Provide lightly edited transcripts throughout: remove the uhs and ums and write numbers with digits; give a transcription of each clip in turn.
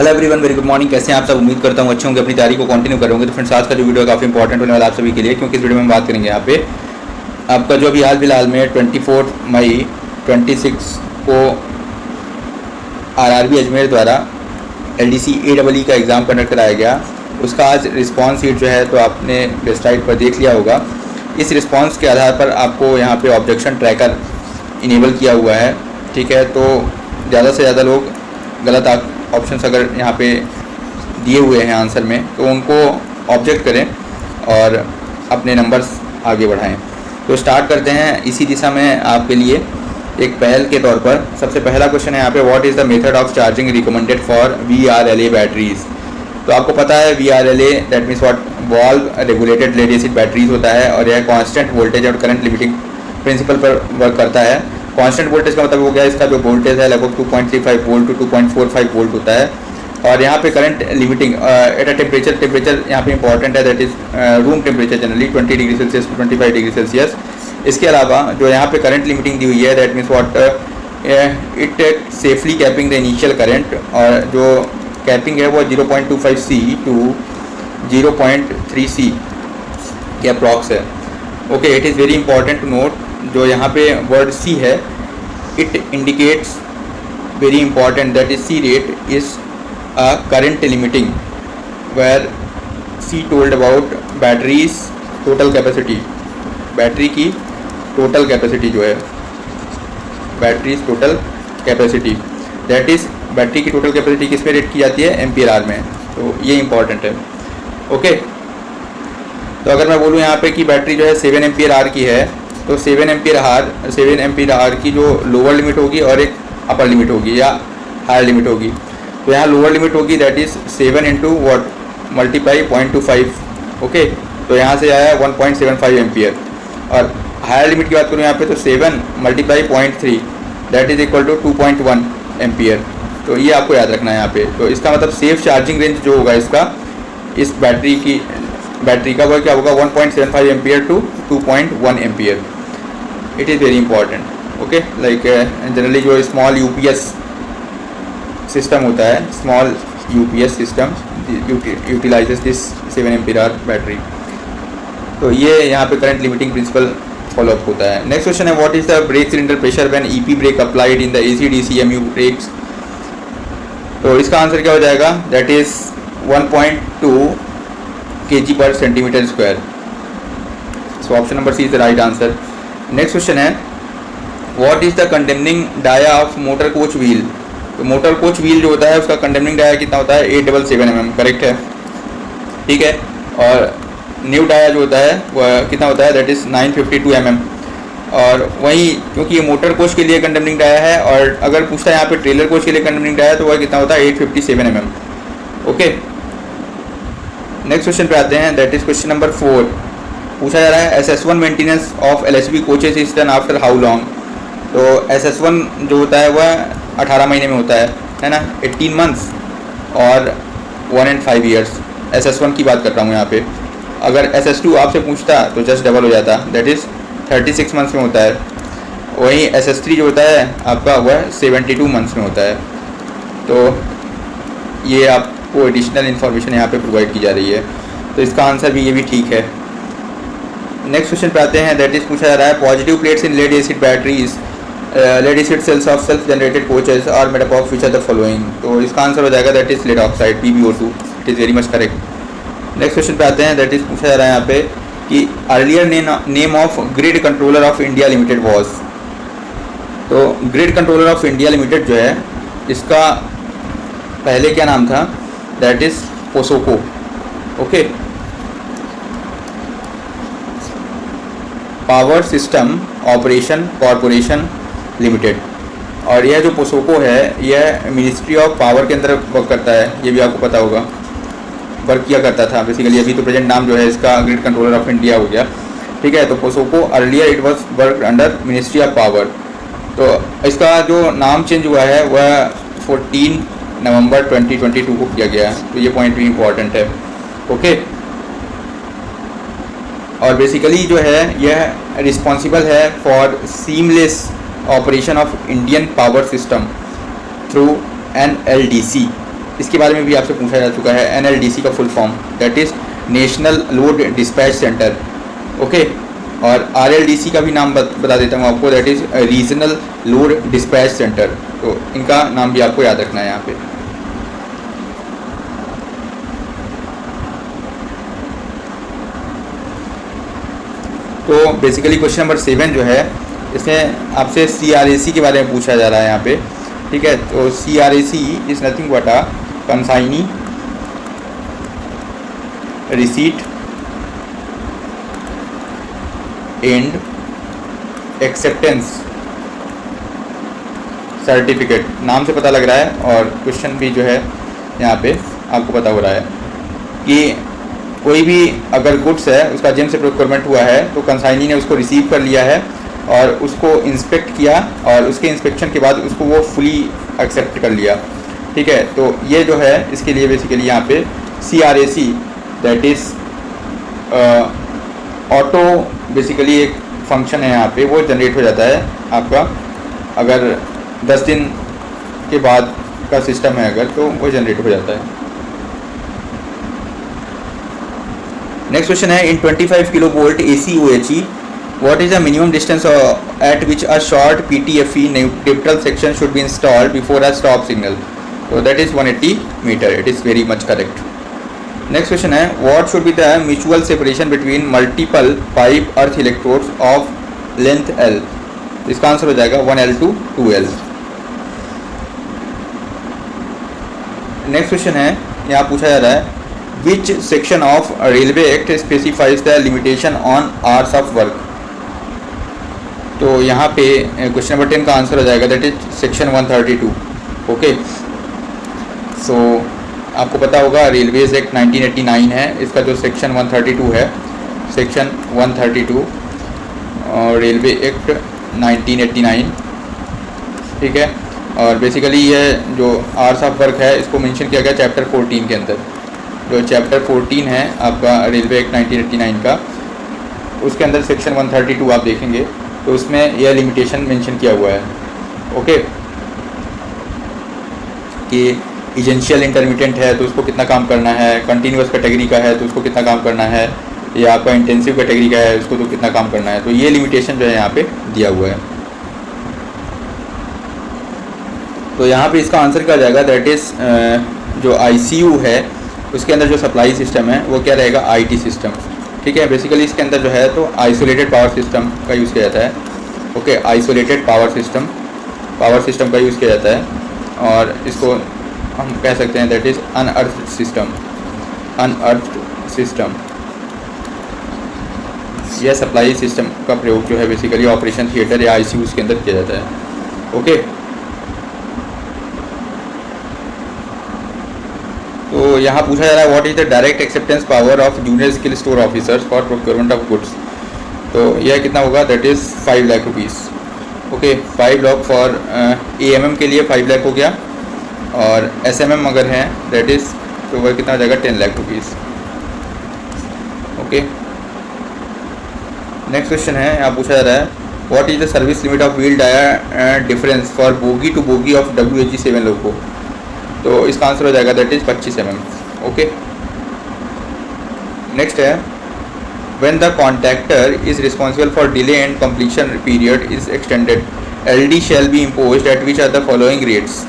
Hello everyone, very good morning. कैसे हैं आप सब? उम्मीद करता हूँ अच्छे होंगे, अपनी तैयारी को कंटिन्यू करोगे। तो फ्रेंड्स, आज का जो वीडियो है काफ़ी इंपॉर्टेंट होने वाला आप सभी के लिए, क्योंकि इस वीडियो में हम बात करेंगे यहाँ पे आपका जो अभी हाल फिलहाल में 24 मई 26 को आरआरबी अजमेर द्वारा LDC AEE का एग्ज़ाम कंडक्ट कराया गया। उसका आज रिस्पॉन्स शीट जो है तो आपने वेबसाइट पर देख लिया होगा। इस रिस्पॉन्स के आधार पर आपको यहाँ पे ऑब्जेक्शन ट्रैकर इनेबल किया हुआ है, ठीक है। तो ज़्यादा से ज़्यादा लोग गलत ऑप्शंस अगर यहाँ पे दिए हुए हैं आंसर में तो उनको ऑब्जेक्ट करें और अपने नंबर्स आगे बढ़ाएं। तो स्टार्ट करते हैं इसी दिशा में आपके लिए। एक पहल के तौर पर सबसे पहला क्वेश्चन है यहाँ पे, what is the method of charging recommended for VRLA batteries. तो आपको पता है VRLA that means what, valve regulated lead acid batteries होता है और यह कांस्टेंट वोल्टेज और करंट लिमिटिंग प्रिंसिपल पर वर्क करता है। कांस्टेंट वोल्टेज का मतलब हो गया इसका जो वोल्टेज है लगभग 2.35 वोल्ट टू 2.45 वोल्ट होता है। और यहाँ पे current limiting at a temperature यहाँ पे इंपॉर्टेंट है, that is room temperature generally 20 degree Celsius to 25 degree Celsius. इसके अलावा जो यहाँ पे करंट लिमिटिंग दी हुई है that means what, it safely capping the initial current, और जो कैपिंग है वो 0.25 C टू 0.3 C के अप्रॉक्स है। Okay, it is very important to note, जो यहाँ पे वर्ड C है it indicates very important, that is C rate is a current limiting where C told about battery's total capacity. Battery की total capacity जो है, battery's total capacity, that is battery की total capacity किस में rate की जाती है? Ampere are में। तो ये इंपॉर्टेंट है। ओके, तो अगर मैं बोलूँ यहाँ पे कि बैटरी जो है 7 एम्पियर आर की है, तो 7 एम्पियर आर की जो लोअर लिमिट होगी और एक अपर लिमिट होगी या हायर लिमिट होगी। तो यहाँ लोअर लिमिट होगी that is 7 into what multiply 0.25। Okay, तो यहाँ से आया 1.75 एम्पियर। और हायर लिमिट की बात करूँ यहाँ पे तो 7 multiply 0.3 that is equal to 2.1 ampere. तो ये आपको याद रखना है यहाँ पे। तो इसका मतलब सेफ चार्जिंग रेंज जो होगा इसका, इस बैटरी का वह क्या होगा? 1.75 ampere to 2.1 ampere. It is very important. Okay, like generally जो स्मॉल UPS सिस्टम होता है, small UPS system utilises this 7 ampere hour battery. तो ये यहाँ पे करंट लिमिटिंग प्रिंसिपल फॉलोअप होता है। नेक्स्ट क्वेश्चन है, what is the brake cylinder pressure when EP brake applied in the AC/DC MU brakes. तो इसका आंसर क्या हो जाएगा? दैट इज़ 1.2 kg पर centimetre square. So option number C is the right answer. Next question है, what is the condemning dia of motor coach wheel. तो motor coach wheel जो होता है उसका कंडेमनिंग डाया कितना होता है? 877 mm। करेक्ट है, ठीक है। और न्यू डाया जो होता है वह कितना होता है? That is 952 mm। और वहीं क्योंकि ये मोटर कोच के लिए कंडेमनिंग डाया है, और अगर पूछता है यहाँ पे ट्रेलर कोच के लिए कंडेमनिंग डाया तो वह कितना होता है? 857 mm। ओके, नेक्स्ट क्वेश्चन पे आते हैं, दैट इज क्वेश्चन नंबर 4। पूछा जा रहा है, SS1 maintenance of LHB coaches is done after how long. तो SS1 जो होता है वह 18 महीने में होता है ना, 18 मंथ्स और 1 and 5 years। SS1 की बात कर रहा हूँ यहाँ पे। अगर SS2 आपसे पूछता तो जस्ट डबल हो जाता, दैट इज़ 36 मंथ्स में होता है। वहीं SS3 जो होता है आपका वह 72 मंथ्स में होता है। तो ये आपको एडिशनल इन्फॉर्मेशन यहाँ पे प्रोवाइड की जा रही है। तो इसका आंसर भी ये भी ठीक है। नेक्स्ट क्वेश्चन पे आते हैं, दैट इज पूछा जा रहा है, positive plates in lead acid batteries lead acid cells of self generated coaches are made up of which are the following. तो इसका आंसर हो जाएगा that is lead oxide PbO2। It is very much correct. Next question पे आते हैं, that is पूछा जा रहा है यहाँ पे कि earlier name of grid controller of India limited was. तो grid controller of India limited जो है इसका पहले क्या नाम था? That is POSOCO. Okay, power system operation corporation limited. और यह जो पोसोको है यह मिनिस्ट्री ऑफ पावर के अंदर वर्क करता है, ये भी आपको पता होगा, वर्क किया करता था बेसिकली। अभी तो प्रेजेंट नाम जो है इसका ग्रिड कंट्रोलर ऑफ इंडिया हो गया, ठीक है। तो POSOCO earlier it was work under ministry of power. तो इसका जो नाम चेंज हुआ है वह 14 नवंबर 2022 को किया गया है। तो ये पॉइंट भी इम्पॉर्टेंट है। ओके, और बेसिकली जो है यह रिस्पॉन्सिबल है for seamless operation of Indian power system through NLDC। इसके बारे में भी आपसे पूछा जा चुका है। NLDC का full form that is national load dispatch centre, okay. और RLDC का भी नाम बता देता हूँ आपको, that is regional load dispatch centre. तो इनका नाम भी आपको याद रखना है यहाँ पे। तो बेसिकली क्वेश्चन नंबर 7 जो है, इसमें आपसे CRAC के बारे में पूछा जा रहा है यहाँ पे, ठीक है। तो CRAC is nothing but a consignee receipt and acceptance certificate. नाम से पता लग रहा है और क्वेश्चन भी जो है यहाँ पे आपको पता हो रहा है कि कोई भी अगर गुड्स है उसका जेम से प्रोक्योरमेंट हुआ है तो कंसाइनी ने उसको रिसीव कर लिया है और उसको इंस्पेक्ट किया और उसके इंस्पेक्शन के बाद उसको वो फुली एक्सेप्ट कर लिया, ठीक है। तो ये जो है इसके लिए बेसिकली यहाँ पे CRAC that is auto basically एक फंक्शन है यहाँ पे, वो जनरेट हो जाता है आपका। अगर 10 दिन के बाद का सिस्टम है अगर, तो वो जनरेट हो जाता है। नेक्स्ट क्वेश्चन है, इन 25 kilo volt AC OHE what is the minimum distance at which a short PTFE neutral section should be installed before a stop signal? So that is 180 meter. It is very much correct. Next question है, what should be the mutual separation between multiple pipe earth electrodes of length L? इसका answer हो जाएगा 1L to 2L. Next question है, यहाँ पूछा जा रहा है which section of Railway Act specifies the limitation on hours of work? तो यहाँ पे क्वेश्चन नंबर 10 का आंसर हो जाएगा दैट इज सेक्शन 132, ओके। सो आपको पता होगा रेलवेज एक्ट 1989 है, इसका जो सेक्शन 132 है, सेक्शन 132 और रेलवे एक्ट 1989, ठीक है। और बेसिकली ये जो आवर्स ऑफ वर्क है इसको मेंशन किया गया चैप्टर 14 के अंदर। जो चैप्टर 14 है आपका रेलवे एक्ट 1989 का, उसके अंदर सेक्शन 132 आप देखेंगे तो उसमें यह लिमिटेशन मेंशन किया हुआ है, ओके। कि एजेंशियल इंटरमीडिएट है तो उसको कितना काम करना है, कंटिन्यूअस कैटेगरी का है तो उसको कितना काम करना है, या आपका इंटेंसिव कैटेगरी का है उसको तो कितना काम करना है। तो ये लिमिटेशन जो है यहाँ पे दिया हुआ है। तो यहाँ पे इसका आंसर क्या जाएगा दैट इज़ जो ICU है उसके अंदर जो सप्लाई सिस्टम है वो क्या रहेगा, IT सिस्टम, ठीक है। बेसिकली इसके अंदर जो है तो आइसोलेटेड पावर सिस्टम का यूज़ किया जाता है, ओके। आइसोलेटेड पावर सिस्टम का यूज़ किया जाता है और इसको हम कह सकते हैं दैट इज़ अनअर्थड सिस्टम। यह सप्लाई सिस्टम का प्रयोग जो है बेसिकली ऑपरेशन थिएटर या ICU के अंदर किया जाता है, ओके। तो यहाँ पूछा जा रहा है what is the direct acceptance power of junior skill store officers for procurement of goods. तो यह कितना होगा that is 5 lakh rupees, okay. 5 lakh for AMM के लिए 5 लाख हो गया और SMM अगर है दैट इज़ तो वह कितना हो जाएगा 10 lakh rupees, okay. Next question है, यहाँ पूछा जा रहा है what is the service limit of wheel tyre difference for bogie to bogie of WHE7 loco. तो इसका आंसर हो जाएगा that is 25 mm, okay. Next है when the contractor is responsible for delay and completion period is extended LD shall be imposed at which are the following rates.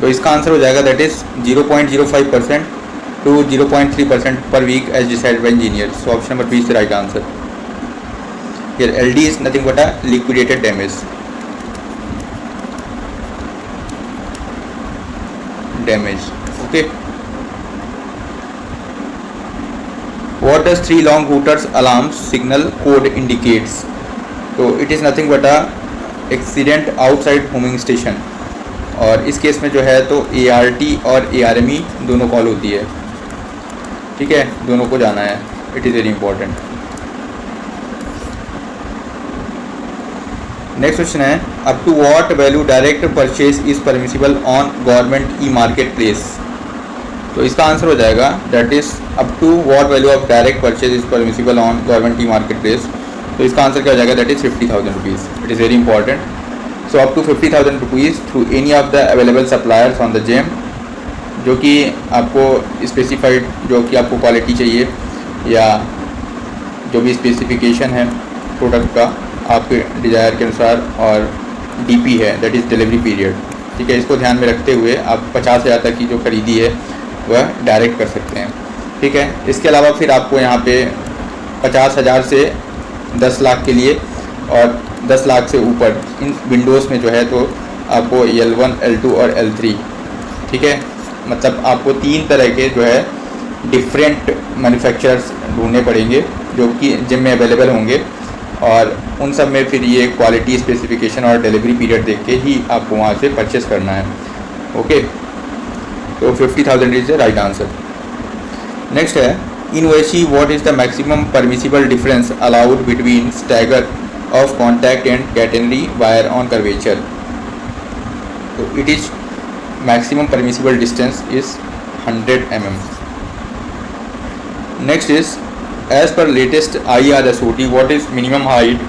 तो इसका answer हो जाएगा that is 0.05% to 0.3% per week as decided by engineer. So option number B is the right answer. Here LD is nothing but a liquidated damage. Okay. What does 3 long routers alarm signal code indicates? So it is nothing but a accident outside homing station. और इस case में जो है तो ART और ARME दोनों call होती है, ठीक है, दोनों को जाना है, it is very important. Next question है up to what value direct purchase is permissible on government e market place. तो इसका आंसर हो जाएगा that is up to what value of direct purchase is permissible on government e market place. तो इसका answer क्या हो जाएगा that is 50,000 rupees, it is very important. So up to 50,000 rupees through any of the available suppliers on the GeM, जो कि आपको specified, जो कि आपको क्वालिटी चाहिए या जो भी स्पेसिफिकेशन है प्रोडक्ट का आपके डिज़ायर के अनुसार, और डीपी है, दैट इज़ डिलीवरी पीरियड। ठीक है, इसको ध्यान में रखते हुए आप 50,000 तक की जो खरीदी है वह डायरेक्ट कर सकते हैं। ठीक है, इसके अलावा फिर आपको यहाँ पे 50,000 से 10 लाख के लिए और 10 लाख से ऊपर इन विंडोज़ में जो है तो आपको L1, L2 और L3, ठीक है, मतलब आपको 3 तरह के जो है डिफरेंट मैन्युफैक्चरर्स ढूंढने पड़ेंगे जो कि जिम में अवेलेबल होंगे, और उन सब में फिर ये क्वालिटी स्पेसिफिकेशन और डिलीवरी पीरियड देख के ही आपको वहाँ से परचेस करना है। ओके, तो 50,000 is the right answer. Next है, in OAC what is the maximum permissible difference allowed between stagger of contact and catenary wire on curvature. तो it is maximum permissible distance is 100 mm। Next is, as per latest IRSOT, what is minimum height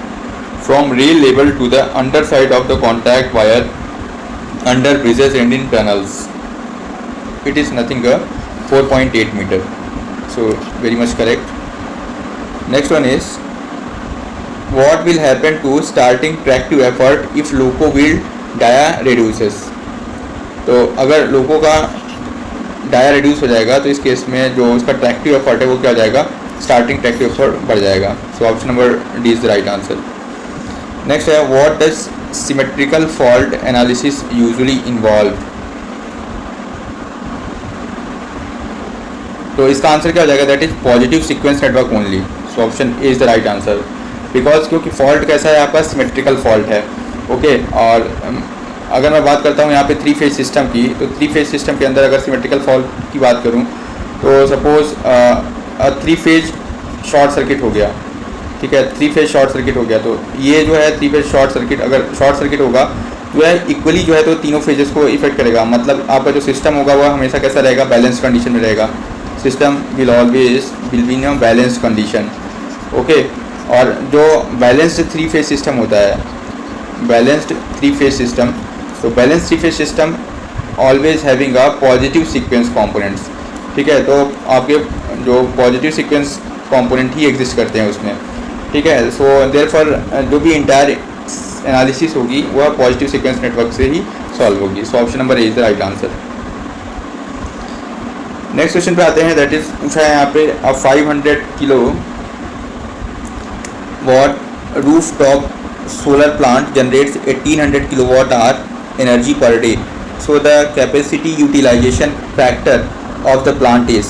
from rail level to the underside of the contact wire under bridges and in tunnels? It is nothing but 4.8 meter. So very much correct. Next one is, what will happen to starting tractive effort if loco wheel dia reduces? तो अगर लोको का dia reduce हो जाएगा तो इस case में जो उसका ट्रैक्टिव एफर्ट है वो क्या हो जाएगा, स्टार्टिंग ट्रैक्टिव एफर्ट बढ़ जाएगा। So option number D is the right answer. Next है, what does symmetrical fault analysis usually involve? तो इसका आंसर क्या हो जाएगा, that is positive sequence network only. So option A is the right answer, because क्योंकि fault कैसा है आपका, सिमेट्रिकल फॉल्ट है। ओके, और अगर मैं बात करता हूँ यहाँ पे 3 फेज सिस्टम की, तो 3 फेज सिस्टम के अंदर अगर सिमेट्रिकल फॉल्ट की बात करूँ तो सपोज 3 फेज शॉर्ट सर्किट हो गया, ठीक है, 3 फेज शॉर्ट सर्किट हो गया, तो ये जो है 3 फेज शॉर्ट सर्किट, अगर शॉर्ट सर्किट होगा जो है इक्वली जो है तो तीनों फेजेस को इफेक्ट करेगा। मतलब आपका जो सिस्टम होगा वह हमेशा कैसा रहेगा, बैलेंस कंडीशन में रहेगा। System will always will be in a balance condition. Okay, और जो बैलेंस्ड 3 फेज सिस्टम होता है, बैलेंस्ड 3 फेज सिस्टम, तो balance 3 phase system always having a positive sequence components. ठीक है, तो आपके जो पॉजिटिव सीक्वेंस कंपोनेंट ही एग्जिस्ट करते हैं उसमें। ठीक है, सो देयरफॉर जो भी इंटायर एनालिसिस होगी वह पॉजिटिव सीक्वेंस नेटवर्क से ही सॉल्व होगी। सो option number A is the right answer. Next question पे आते हैं, दैट इज पूछा है यहाँ पे, अ 500 kilo watt roof top solar plant generates 1800 kilowatt hour energy per day, so the capacity utilization factor of the plant is।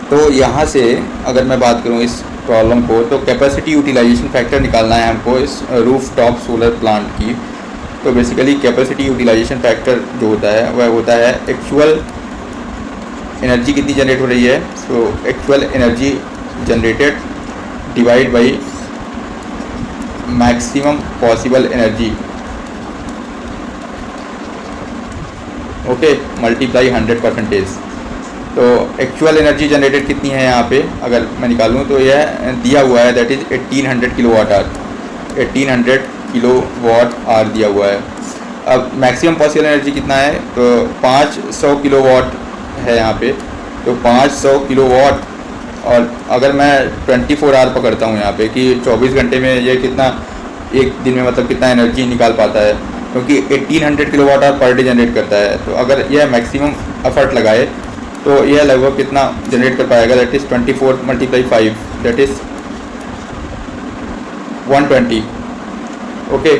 तो यहाँ से अगर मैं बात करूँ इस प्रॉब्लम को, तो कैपेसिटी यूटिलाइजेशन फैक्टर निकालना है हमको इस रूफ टॉप सोलर प्लांट की। तो बेसिकली कैपेसिटी यूटिलाइजेशन फैक्टर जो होता है वह होता है एक्चुअल एनर्जी कितनी जनरेट हो रही है, so actual energy generated divide by maximum possible energy, okay, multiply 100%। तो एक्चुअल एनर्जी जनरेटेड कितनी है यहाँ पे अगर मैं निकालूँ तो यह दिया हुआ है, that is 1800 kilowatt hour. 1800 kilowatt hour दिया हुआ है। अब मैक्सिमम पॉसिबल एनर्जी कितना है, तो 500 किलोवाट है यहाँ पे, तो 500 किलोवाट, और अगर मैं 24 आवर पकड़ता हूँ यहाँ पे कि 24 घंटे में ये कितना, एक दिन में मतलब कितना एनर्जी निकाल पाता है, क्योंकि 1800 kilowatt hour per day generate करता है। तो अगर यह मैक्सिमम एफर्ट लगाए तो यह लगभग कितना जनरेट कर पाएगा, that is 24 × 5, that is 120। Okay,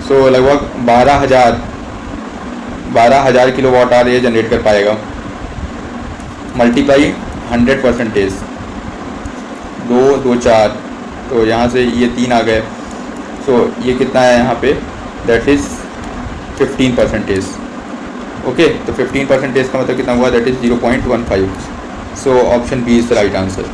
so लगभग 12,000 किलोवाट आवर ये जनरेट कर पाएगा, मल्टीप्लाई 100%। 2 2 4, तो यहाँ से ये 3 आ गए, सो ये कितना है यहाँ पे, दैट इज़ 15%। ओके, तो 15% का मतलब कितना हुआ, that is 0.15। So option B is the right answer.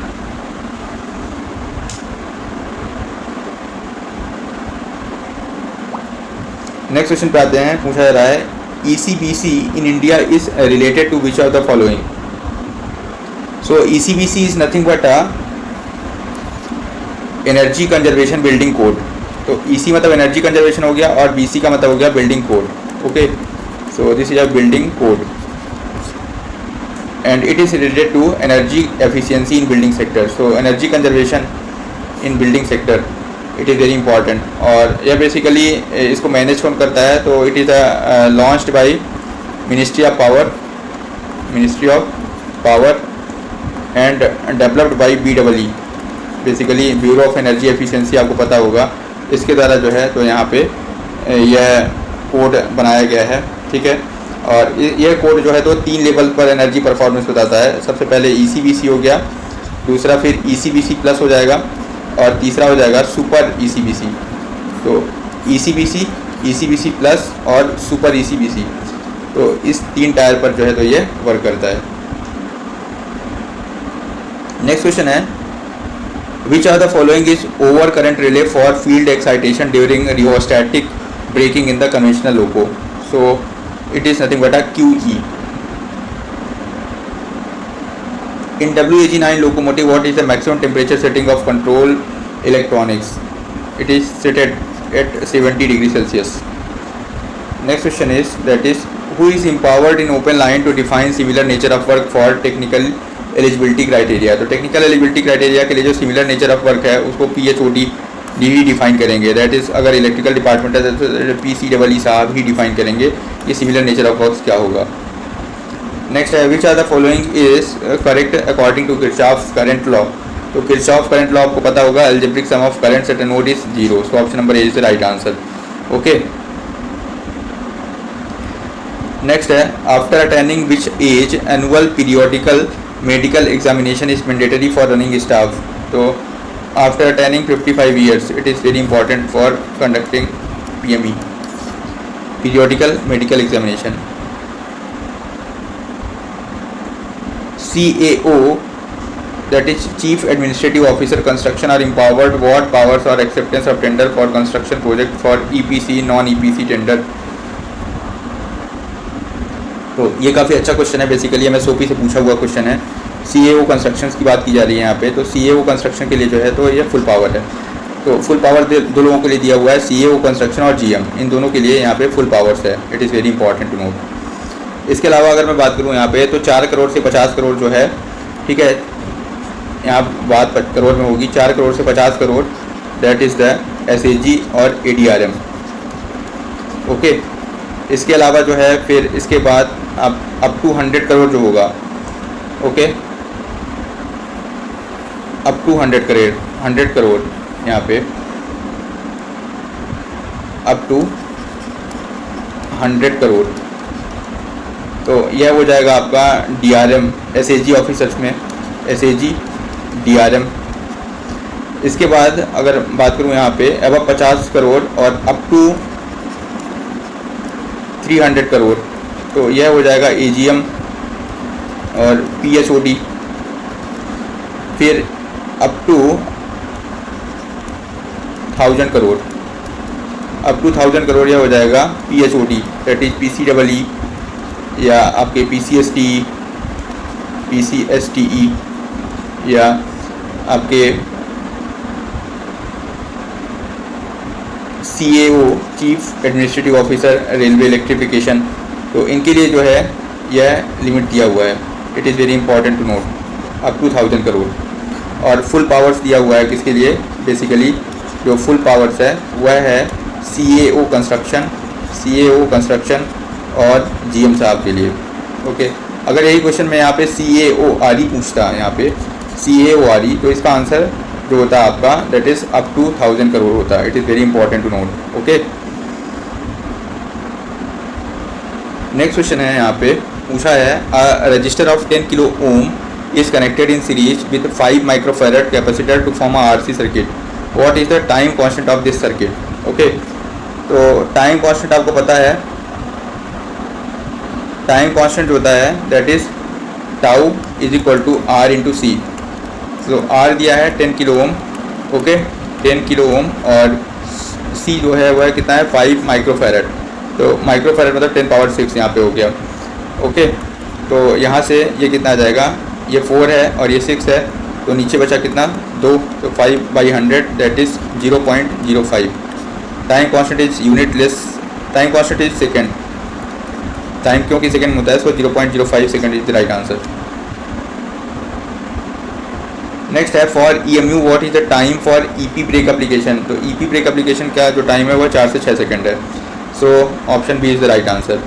Next question पे आते हैं, पूछा जा रहा है, ECBC in India is related to which of the following. So ECBC is nothing but a energy conservation building code. तो EC मतलब energy conservation हो गया और BC का मतलब हो गया building code. Okay, so this is a building code and it is related to energy efficiency in building sector. So energy conservation in building sector it is very important. और यह basically इसको manage कौन करता है, तो it is launched by ministry of power and developed by BEE, basically bureau of energy efficiency, आपको पता होगा। इसके द्वारा जो है तो यहाँ पे यह कोड बनाया गया है, ठीक है। और यह कोड जो है तो 3 लेवल पर एनर्जी परफॉर्मेंस बताता है। सबसे पहले ECBC हो गया, दूसरा फिर ECBC प्लस हो जाएगा और तीसरा हो जाएगा सुपर ECBC। तो ECBC प्लस और सुपर ECBC, तो इस 3 टायर पर जो है तो ये वर्क करता है। नेक्स्ट क्वेश्चन है, which are the following is over current relay for field excitation during rheostatic braking in the conventional loco. So it is nothing but a QE। In WAG9 locomotive, what is the maximum temperature setting of control electronics? It is set at 70 degrees Celsius. Next question is, that is, who is empowered in open line to define similar nature of work for technical eligibility criteria? तो technical eligibility criteria के लिए जो similar nature of work है उसको PHOD ही define करेंगे। That is अगर electrical department है तो PCEE साहब ही डिफाइन करेंगे ये सिमिलर नेचर ऑफ वर्क क्या होगा। नेक्स्ट है, which are the following is correct according to Kirchhoff's current law. तो किरचॉफ करंट लॉ आपको पता होगा, algebraic sum of currents at a node is 0। So option number A is the right answer. Okay, next है, after attending which age annual periodical medical examination is mandatory for running staff. तो after attending 55 years it is very important for conducting PME, periodical medical examination. CAO, that is Chief Administrative Officer Construction, are empowered what powers or acceptance of tender for construction project for EPC non-EPC tender। तो ये काफ़ी अच्छा question है, basically MSOP से पूछा हुआ question है। CAO constructions की बात की जा रही है यहाँ पे। तो CAO कंस्ट्रक्शन के लिए जो है तो ये फुल पावर है। तो फुल पावर दो लोगों के लिए दिया हुआ है, CAO कंस्ट्रक्शन और GM, इन दोनों के लिए यहाँ पे फुल पावर्स है। It is very important to note. इसके अलावा अगर मैं बात करूँ यहाँ पे तो 4 करोड़ से 50 करोड़ जो है, ठीक है, यहाँ बात करोड़ में होगी, 4 करोड़ से 50 crore, that is the SAG और ADRM। ओके, इसके अलावा जो है फिर इसके बाद अप टू 100 करोड़ जो होगा, ओके, अप टू 100 करोड़ यहाँ पे अप टू 100 करोड़, तो यह हो जाएगा आपका DRM SAG ऑफिसर्स में, SAG DRM। इसके बाद अगर बात करूँ यहाँ पे अब 50 करोड़ और अप टू 300 करोड़, तो यह हो जाएगा AGM और PHOD। फिर up to 1000 crore, up to 1000 crore यह हो जाएगा PHOD, दैट इज PCEE या आपके PCSTE या आपके CAO chief administrative officer railway electrification. तो इनके लिए जो है यह लिमिट दिया हुआ है। It is very important to note, up to 1000 crore. और फुल पावर्स दिया हुआ है किसके लिए, बेसिकली जो फुल पावर्स है वह है CAO कंस्ट्रक्शन और GM साहब के लिए। ओके, अगर यही क्वेश्चन मैं यहाँ पे CAORE पूछता यहाँ पे CAORE, तो इसका आंसर जो होता है आपका that is up to 1000 crore होता है। It is very important to note. Okay, next question है यहाँ पे पूछा है, register of 10 kilo ohm is connected in series with 5 microfarad capacitor to form a RC circuit. What is the time constant of this circuit? Okay, तो time constant आपको पता है, time constant होता है that is tau is equal to R into C. तो R दिया है 10 kilo ohm, okay, 10 kilo ohm, और C जो है वह कितना है 5 माइक्रोफैरड। तो माइक्रोफैरड मतलब 10 पावर 6 यहाँ पे हो गया। ओके, तो यहाँ से ये कितना आ जाएगा, ये 4 है और ये 6 है, तो नीचे बचा कितना 2, तो 5/100 that is 0.05। Time constant is unitless, time constant is second, time क्योंकि सेकेंड में होता है, so 0.05 second is the right answer. Next है for EMU what is the time for EP brake application. तो EP ब्रेक एप्लीकेशन का जो time है वह 4 से 6 सेकेंड है, so option B is the right answer.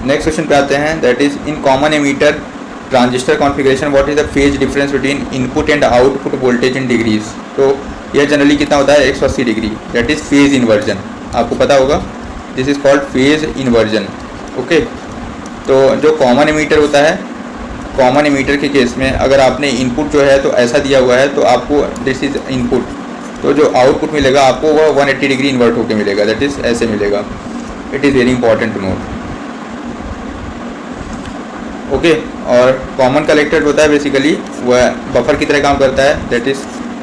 Next question पे आते हैं, that is in common emitter transistor configuration what is the phase difference between input and output voltage in degrees. तो यह जनरली कितना होता है, 180 degree, that is phase inversion, आपको पता होगा, this is called phase inversion. Okay, तो जो कॉमन एमीटर होता है, कॉमन एमीटर के केस में अगर आपने इनपुट जो है तो ऐसा दिया हुआ है तो आपको दिस इज इनपुट, तो जो आउटपुट मिलेगा आपको वह 180 डिग्री इन्वर्ट होकर मिलेगा, दैट इज ऐसे मिलेगा। It is very important to note. Okay, और कॉमन कलेक्टर होता है बेसिकली वह बफर की तरह काम करता है, दैट इज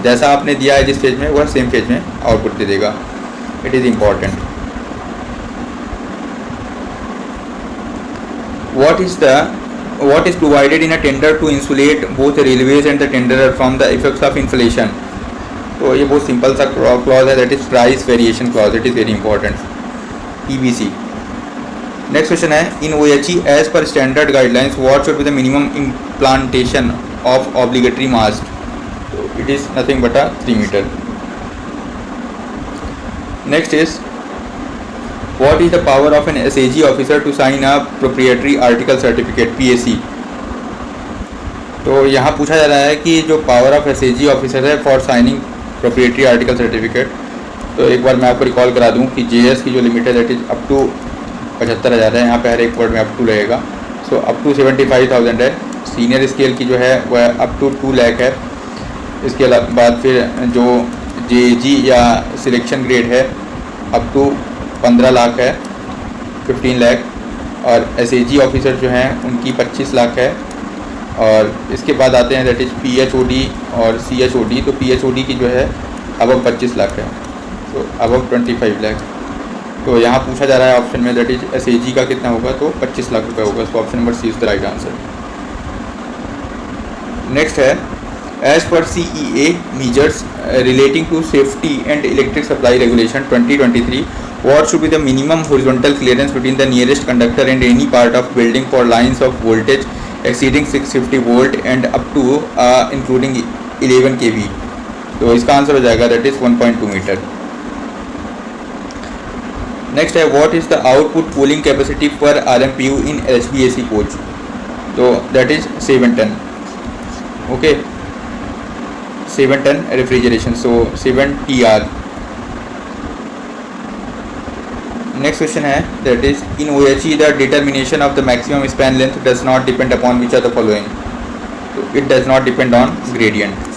जैसा आपने दिया है जिस फेज में वह सेम फेज में आउटपुट दे देगा। It is important. what is provided in a tender to insulate both railways and the tenderer from the effects of inflation। तो ये बहुत सिंपल सा क्लॉज है, that is price variation clause, it is very important, PVC। Next question है, in OHE as per standard guidelines what should be the minimum implantation of obligatory mast. तो it is nothing but 3 metre. Next is What is the power of an SAG officer to sign a proprietary article certificate PAC। तो यहाँ पूछा जा रहा है कि जो power of SAG officer है for signing proprietary article certificate. तो एक बार मैं आपको रिकॉल करा दूँ कि JS की जो लिमिट है दैट इज अप टू 75,000 है, यहाँ पे हर एक वर्ड में अप टू रहेगा, सो अप टू 75,000 है। सीनियर स्केल की जो है वह अप टू 2 लाख है। इसके बाद फिर जो JAG या सिलेक्शन ग्रेड है अप टू 15 लाख है, 15 लाख, और SAG ऑफिसर जो हैं उनकी 25 लाख है। और इसके बाद आते हैं दैट इज़ PHOD और CHOD। तो PHOD की जो है अबव 25 लाख है, तो अबव 25 लाख। तो यहाँ पूछा जा रहा है ऑप्शन में दैट इज SAG का कितना होगा, तो 25 लाख रुपये होगा, तो option number C is the right answer. Next है, as per CEA measures relating to safety and electric supply regulation 2023 what should be the minimum horizontal clearance between the nearest conductor and any part of building for lines of voltage exceeding 650 volt and up to including 11 kV। तो इसका answer हो जाएगा that is 1.2 metre. Next है, what is the output cooling capacity per RMPU in HVAC coach. तो that is 7 ton. Okay, 7 ton refrigeration, so 7 TR। Next question है, that is in OHE the determination of the maximum span length does not depend upon which are the following. तो it does not depend on gradient.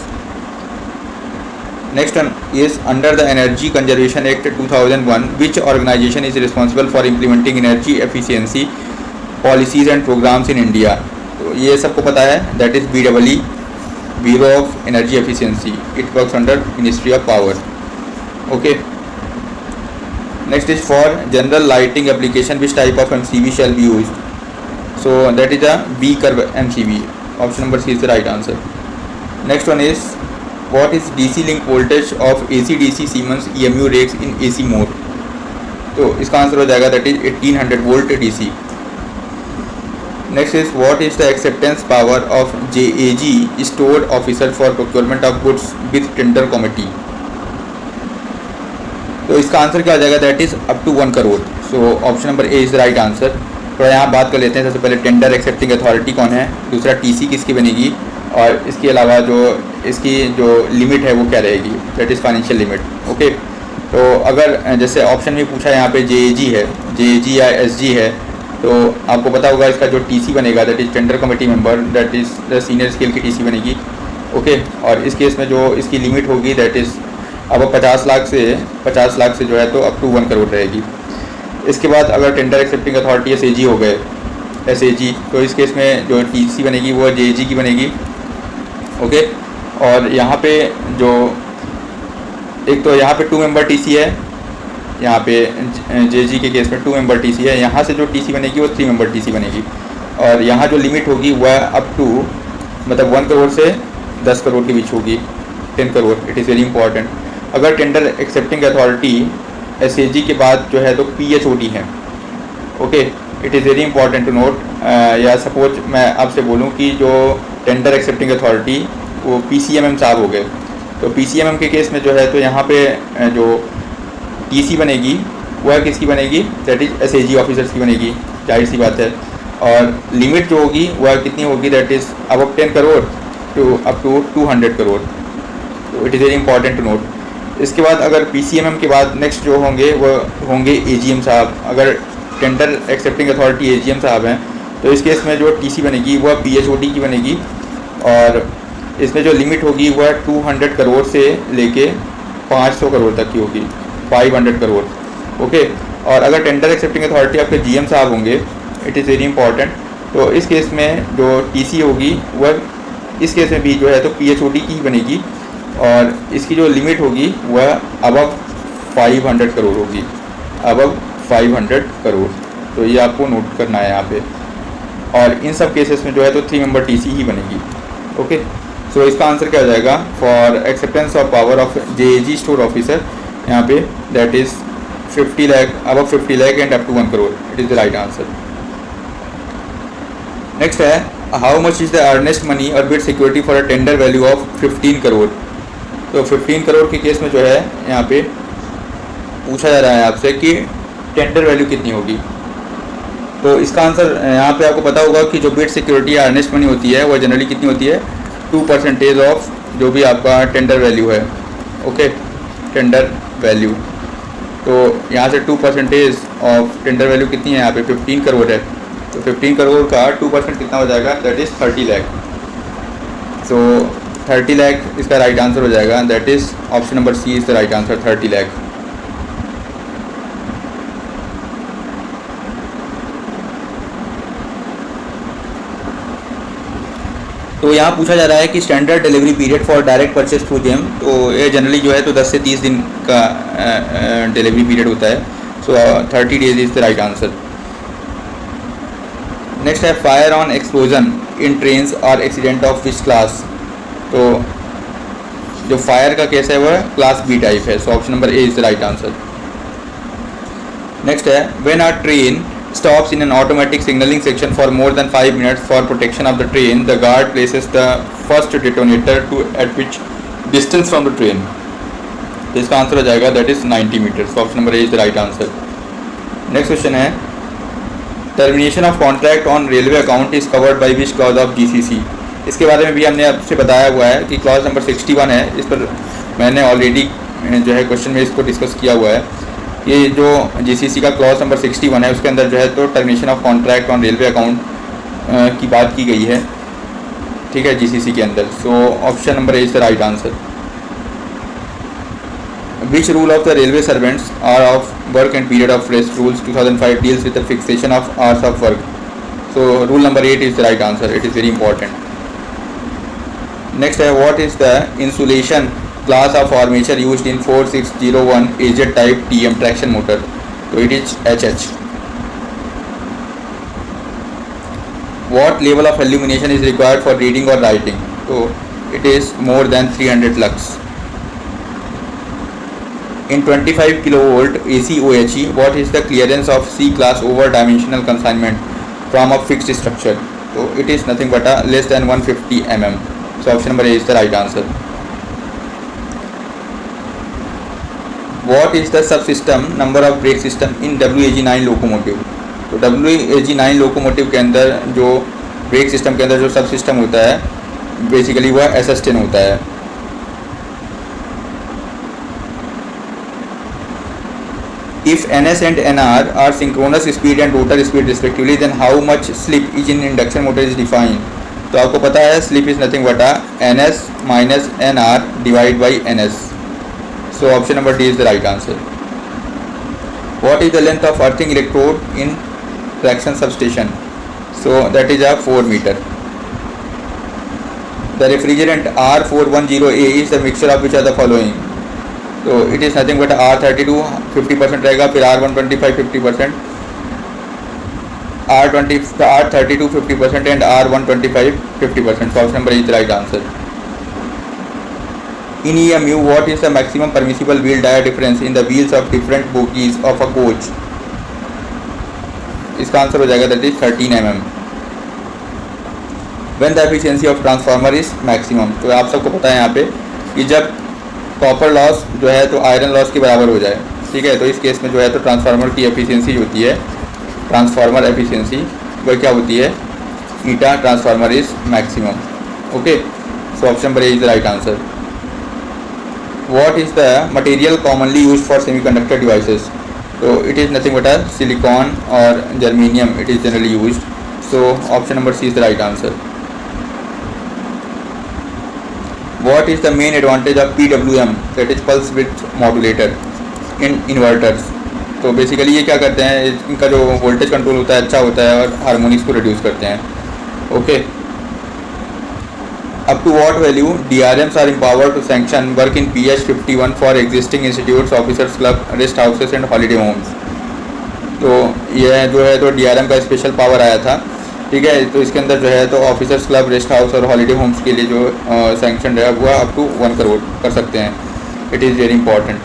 Next one is under the energy conservation act 2001 which organisation is responsible for implementing energy efficiency policies and programmes in India. तो ये सबको पता है, that is BEE, bureau of energy efficiency, it works under ministry of power. Okay, next is for general lighting application which type of MCB shall be use. So that is a B curve MCB, option number C is the right answer. Next one is what is DC link voltage of AC/DC Siemens EMU rakes in AC mode। तो इसका answer हो जाएगा that is 1800 volt DC। Next is what is the acceptance power of JAG store officer for procurement of goods with tender committee. तो इसका answer क्या हो जाएगा, that is up to 1 crore. So option number A is the right answer. तो यहाँ बात कर लेते हैं, सबसे पहले टेंडर एक्सेप्टिंग अथॉरिटी कौन है, दूसरा TC किसकी बनेगी, और इसके अलावा जो इसकी जो लिमिट है वो क्या रहेगी, that is financial limit. Okay, तो अगर जैसे ऑप्शन में पूछा यहाँ पे JAG है, JAG या SG है, तो आपको पता होगा इसका जो TC बनेगा that is tender committee member, that is the senior scale की TC बनेगी। ओके, और इस केस में जो इसकी लिमिट होगी दैट इज़ अब 50 लाख से जो है तो अप टू 1 करोड़ रहेगी। इसके बाद अगर टेंडर एक्सेप्टिंग अथॉरिटी SAG हो गए, SAG, तो इस केस में जो TC बनेगी वो JAG की बनेगी। ओके, और यहाँ पे जो एक तो यहाँ पे 2 मेंबर TC है, यहाँ पे JAG के केस में 2 मेंबर TC है, यहाँ से जो TC बनेगी वो 3 मेंबर TC बनेगी, और यहाँ जो लिमिट होगी वह अप टू मतलब 1 करोड़ से 10 करोड़ के बीच होगी, 10 crore. It is very important. अगर टेंडर एक्सेप्टिंग अथॉरिटी SAG के बाद जो है तो PHOD है। Okay, it is very important to note. या सपोज मैं आपसे बोलूँ कि जो टेंडर एक्सेप्टिंग अथॉरिटी वो PCMM साहब हो गए, तो PCMM के केस में जो है तो यहाँ पे जो TC बनेगी वह किसकी बनेगी, दैट इज़ SAG ऑफिसर्स की बनेगी, जाहिर सी बात है। और लिमिट जो होगी वह कितनी होगी, दैट इज़ अब 10 crore to up to 200 crore. तो it is very important to note. इसके बाद अगर PCMM के बाद नेक्स्ट जो होंगे वह होंगे AGM साहब। अगर टेंडर एक्सेप्टिंग अथॉरिटी AGM साहब हैं तो इस केस में जो TC बनेगी वह PHOD की बनेगी, और इसमें जो लिमिट होगी वह 200 करोड़ से लेके 500 करोड़ तक की होगी, 500 करोड़। ओके, और अगर टेंडर एक्सेप्टिंग अथॉरिटी आपके GM साहब होंगे, इट इज़ वेरी इंपॉर्टेंट, तो इस केस में जो TC होगी वह इस केस में भी जो है तो PHOD की ही बनेगी, और इसकी जो लिमिट होगी वह अबव 500 करोड़ होगी, अबव 500 करोड़। तो ये आपको नोट करना है यहाँ पे। और इन सब केसेस में जो है तो 3 मेंबर TC ही बनेगी। ओके, सो इसका आंसर क्या हो जाएगा, for acceptance of power of JAG store officer, यहाँ पे that is 50 lakh, above 50 lakh and up to 1 crore. It is the right answer. Next है, how much is the earnest money और bid security for a tender value of 15 crore. तो 15 करोड़ के case में जो है यहाँ पे पूछा जा रहा है आपसे कि टेंडर वैल्यू कितनी होगी। तो इसका आंसर यहाँ पे आपको पता होगा कि जो बिड सिक्योरिटी या अर्नेस्ट मनी होती है वह जनरली कितनी होती है, 2% ऑफ जो भी आपका टेंडर वैल्यू है। ओके, टेंडर वैल्यू, तो यहाँ से 2% ऑफ टेंडर वैल्यू कितनी है, यहाँ पे 15 करोड़ है, तो 15 करोड़ का 2% कितना हो जाएगा, that is 30 lakh. So 30 lakh इसका राइट आंसर हो जाएगा, that is option number C is the right answer, 30 lakh. तो यहाँ पूछा जा रहा है कि standard delivery period for direct purchase through GeM, तो ये जनरली जो है तो 10 से 30 दिन का डिलीवरी पीरियड होता है। So 30 days is the right answer. Next है, fire on explosion in trains और एक्सीडेंट ऑफ विच क्लास। तो जो फायर का केस है वह क्लास B टाइप है, so option number A is the right answer. Next है, when a train stops in an automatic signaling section for more than 5 minutes for protection of the train, the guard places the first detonator to at which distance from the train। तो इसका answer हो जाएगा that is 90 metres. Option number A is the right answer. Next question है, termination of contract on railway account is covered by which clause of GCC। इसके बारे में भी हमने आपसे बताया हुआ है कि क्लॉज नंबर 61 है, इस पर मैंने ऑलरेडी जो है क्वेश्चन में इसको डिस्कस किया हुआ है। ये जो GCC का क्लॉज नंबर 61 है उसके अंदर जो है तो termination of contract on railway account की बात की गई है, ठीक है, GCC के अंदर। So option number A is the right answer. Which rule of the railway servants are of work and period of rest rules 2005 deals with the fixation of hours of work. So rule number 8 is the right answer, it is very important. Next है, what is the insulation class of armature used in 4601 AZ type TM traction motor। तो it is HH। What level of illumination is required for reading or writing? तो it is more than 300 lux। In 25 kilovolt AC OHE, what is the clearance of C class over dimensional consignment from a fixed structure? तो it is nothing but a less than 150 mm। So option number A is the right answer। What is the subsystem number of brake system in WAG9 locomotive. तो WAG9 locomotive के अंदर जो brake system के अंदर जो सब system होता है बेसिकली वह SS10 होता है। If NS and NR are synchronous speed and rotor speed respectively, then how much slip is in induction motor is defined। तो आपको पता है slip is nothing but a NS minus NR divided by NS। So option number D is the right answer। What is the length of earthing electrode in traction substation? So that is a 4 meter। The refrigerant R410A is the mixture of which are the following। So it is nothing but R32 50% रहेगा, फिर R125 50%, R32 50% and R125 50%। So option number is the right answer। In EMU, what is the maximum permissible wheel tire difference in the wheels of different bogies of a coach? इसका answer हो जाएगा that is 13 mm. When the efficiency of transformer is maximum, तो आप सबको पता है यहाँ पे कि जब कॉपर लॉस जो है तो आयरन लॉस के बराबर हो जाए, ठीक है, तो इस केस में जो है तो ट्रांसफार्मर की एफिशिएंसी होती है, ट्रांसफार्मर एफिशिएंसी वह क्या होती है, eta transformer is maximum. Okay, so option number A is the right answer. What is the material commonly used for semiconductor devices? So it is nothing but a silicon or germanium. It is generally used. So option number C is the right answer. What is the main advantage of PWM, that is pulse width modulator, in inverters? तो basically ये क्या करते हैं, इनका जो voltage control होता है अच्छा होता है और हार्मोनिक्स को रिड्यूस करते हैं. Okay, up to what value DRMs are empowered to sanction work in PH 51 for existing institutes, officers club, rest houses and holiday homes? तो यह जो है तो DRM का स्पेशल पावर आया था, ठीक है, तो इसके अंदर जो है तो ऑफिसर्स क्लब, रेस्ट हाउस और हॉलीडे होम्स के लिए जो सैंक्शन है वो अप टू 1 करोड़ कर सकते हैं. It is very important.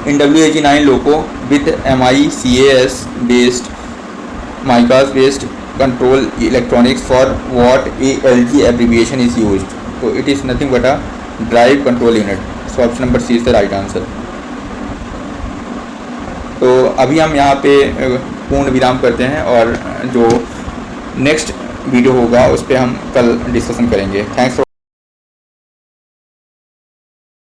In WAG9 loco with MICAS based माइकास based control electronics for what ALG abbreviation is used? So it is nothing but a drive control unit. So option number C is the right answer. तो अभी हम यहाँ पे पूर्ण विराम करते हैं और जो नेक्स्ट वीडियो होगा उस पर हम कल डिस्कशन करेंगे. थैंक्स.